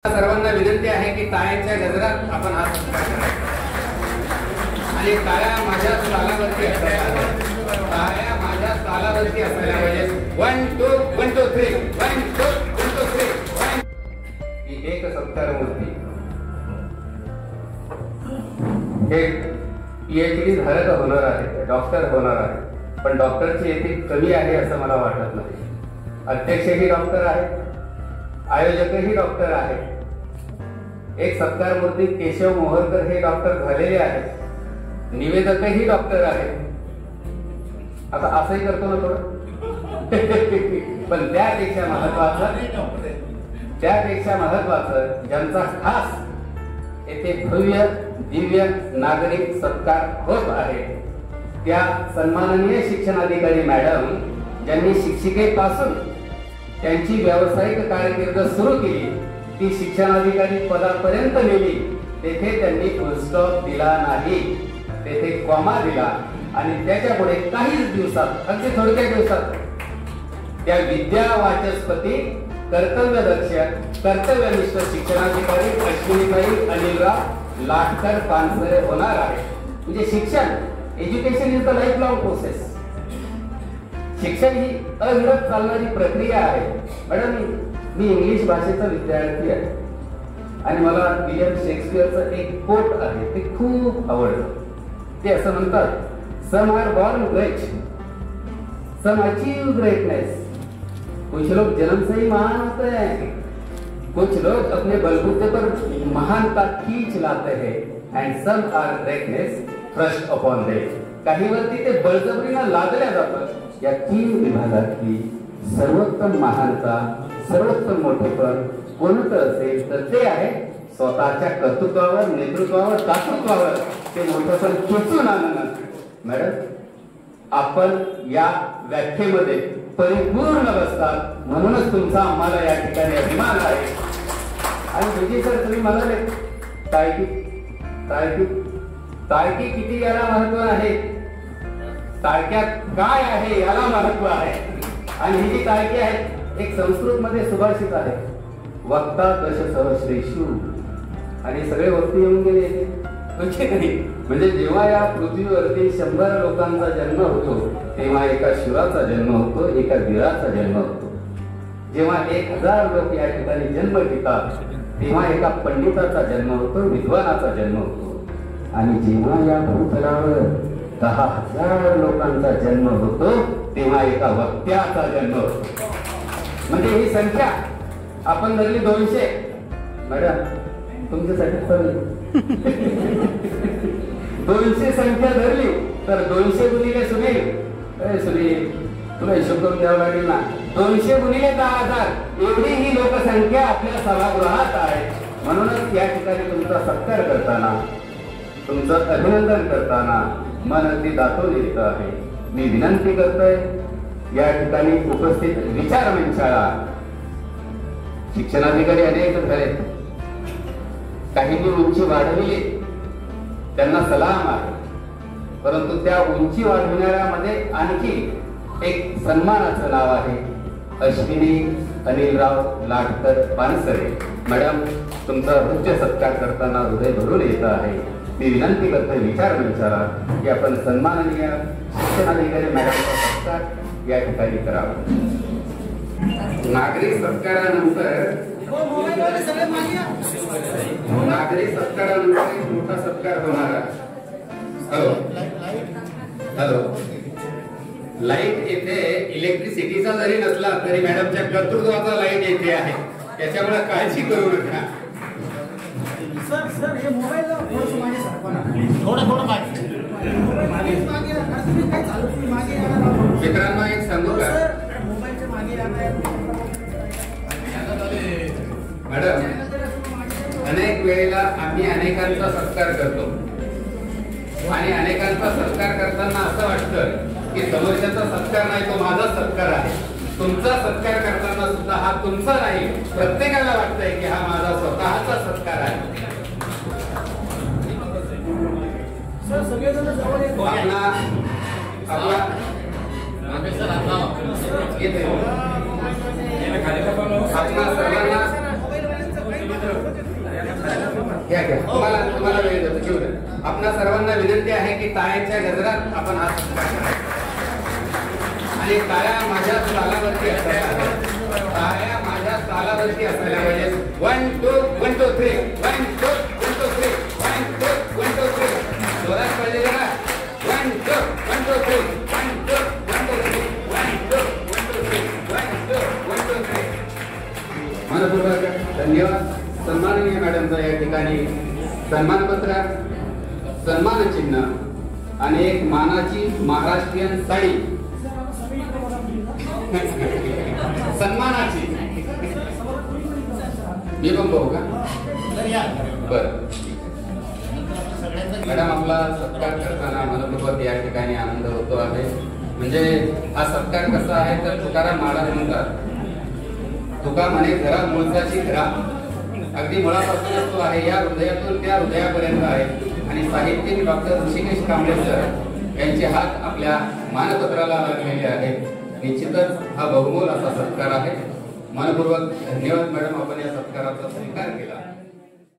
सर्वांना विनंती आहे की टाळ्यांच्या गजरात आपण हा सत्कार करायचा आणि टाळ्या माझ्या तालावरती असायला टाळ्या माझ्या तालावरती असायला पाहिजे. 1 2 1 2 3 1 2 1 2 3 ही एक सत्कार मूर्ती हे PhD धारक होणार आहे, डॉक्टर होणार आहे, पण डॉक्टरची एथिक कमी आहे असं मला वाटत नाही. अध्यक्षही डॉक्टर आहे, आयोजकही डॉक्टर आहे. एक सत्कार मूर्ती केशव मोहरकर हे डॉक्टर झालेले आहेत, निवेदकही डॉक्टर आहेत. आता असंही करतो ना थोडं पण त्यापेक्षा महत्वाचं ज्यांचा खास येथे भव्य दिव्य नागरिक सत्कार होत आहे त्या सन्माननीय शिक्षणाधिकारी मॅडम ज्यांनी शिक्षिकेपासून त्यांची व्यावसायिक कारकीर्द सुरू केली, ती शिक्षणाधिकारी पदापर्यंत नेली. तेथे त्यांनी फुलस्टॉप दिला नाही, तेथे कॉमा दिला आणि त्याच्या पुढे काहीच दिवसात, अगदी थोडक्या दिवसात त्या विद्या वाचस्पती कर्तव्यदक्ष कर्तव्यनिष्ठ शिक्षणाधिकारी अश्विनीबाई अनिलराव लाटकर पानसरे होणार आहे. म्हणजे शिक्षण, education is the life long process. शिक्षण ही अविरत चालणारी प्रक्रिया आहे. मॅडम, मी इंग्लिश भाषेचा विद्यार्थी आहे आणि मला विलियम शेक्सपियरचं एक कोट आहे, ते खूप आवडतं. ते असं म्हणतात, some are born great, some achieve greatness. कुछ लोग जन्म से ही महान होते हैं, कुछ लोग अपने बलबूते पर महानता खींच लाते हैं, and some are greatness thrust upon them. काही वरती ते बळजबरीनं लादल्या जातात. या 3 विभागातली सर्वोत्तम महानता, सर्वोत्तम मोठेपण कोणतं असेल तर ते आहे स्वतःच्या कर्तृत्वावर, नेतृत्वावर, दातृत्वावर ते मोठेपण खेचून आणणं. मॅडम, आपण या व्याख्येमध्ये परिपूर्ण बसतात, म्हणूनच तुमचा आम्हाला या ठिकाणी अभिमान आहे. आणि विजय सर, तुम्ही म्हणाले तार्किक किती याला महत्व आहे, तारक्यात काय आहे याला महत्व आहे. आणि ही जी तारकी आहे, एक संस्कृत मध्ये सुभाषित आहे, वक्ता दश सहस्रेषु. आणि सगळे वक्ते येऊन गेले म्हणजे जेव्हा या पृथ्वीवरती 100 लोकांचा जन्म होतो तेव्हा एका शिवाचा जन्म होतो, एका वीराचा जन्म होतो. जेव्हा 1000 लोक या ठिकाणी जन्म घेतात तेव्हा एका पंडिताचा जन्म होतो, विद्वानाचा जन्म होतो. आणि जेव्हा या भूतलावर 10,000 लोकांचा जन्म होतो तेव्हा एका वक्त्याचा जन्म होतो. म्हणजे ही संख्या आपण धरली 200. मॅडम, तुमच्यासाठी 200 संख्या धरली तर 200 गुणिले सुनील, तुला हिशोब करून द्यावं लागेल ना. 200 गुणिले 10,000 एवढी ही लोकसंख्या आपल्या सभागृहात आहे. म्हणूनच या ठिकाणी तुमचा सत्कार करताना, तुमचं अभिनंदन करताना मन अगदी दाखवून येत आहे. मी विनंती करतोय या ठिकाणी उपस्थित विचार मंचाला, शिक्षणाधिकारी अनेक झाले, काहींनी उंची वाढविली, त्यांना सलाम आहे. परंतु त्या उंची वाढविणाऱ्यामध्ये आणखी एक सन्मानाचं नाव आहे, अश्विनी अनिलराव लाटकर पानसरे. मॅडम, तुमचा उच्च सत्कार करताना हृदय भरून येत आहे. मी विनंती करतोय विचार मंचाला की आपण सन्माननीय शिक्षणाधिकारी मॅडमचा सत्कार या ठिकाणी करावा. नागरिक सत्कारानंतर एक मोठा सत्कार होणार आहे. हॅलो, लाईट येथे इलेक्ट्रिसिटीचा जरी नसला तरी मॅडमच्या कर्तृत्वाचा लाईट येथे आहे, त्याच्यामुळे काळजी करू नका. सर, हे मोबाईल थोडं मित्रांनो, एक सांगू का मॅडम, अनेक वेळेला आम्ही अनेकांचा सत्कार करतो आणि अनेकांचा सत्कार करताना असं वाटतं की समोरच्याचा सत्कार नाही, तो माझा सत्कार आहे. तुमचा सत्कार करताना सुद्धा हा तुमचा नाही, प्रत्येकाला वाटतंय की हा माझा स्वतःचा सत्कार आहे. आपला सर्वांना घ्या घ्या, तुम्हाला वेळ देतो, घेऊ द्या. आपणा सर्वांना विनंती आहे की टाळ्यांच्या गजरात आपण हा सत्कार करायचा आणि टाळ्या माझ्या तालावरती असायला हव्या. टाळ्या माझ्या तालावरती असायला पाहिजे. 1 2 1 2 3 1 2 1 2 3 1 2 1 2 3 जोरात पाहिजे जरा. 1 2 1 2 3 1 2 1 2 3 1 2 1 2 3 1 2 1 2 3. मनपूर्वक धन्यवाद. सन्माननीय मॅडमचा या ठिकाणी सन्मानपत्र, सन्मान चिन्ह आणि एक मानाची महाराष्ट्रीयन साडी सन्मानाची. मी पण बघू का? बर मॅडम, आपला सत्कार करताना मनपूर्वक या ठिकाणी आनंद होतो आहे. म्हणजे हा सत्कार कसा आहे तर तुकाराम महाराज म्हणतात, तुका म्हणे घरा मूळचाची घरा. अगदी मुळापासूनच तो आहे, या हृदयातून त्या हृदयापर्यंत आहे. आणि साहित्यिक डॉक्टर ऋषिकेश कांबळे सर यांचे हात आपल्या मानपत्राला लागलेले आहेत. निश्चितच हा बहुमोल असा सत्कार आहे. मनपूर्वक धन्यवाद मॅडम, आपण या सत्काराचा स्वीकार केला.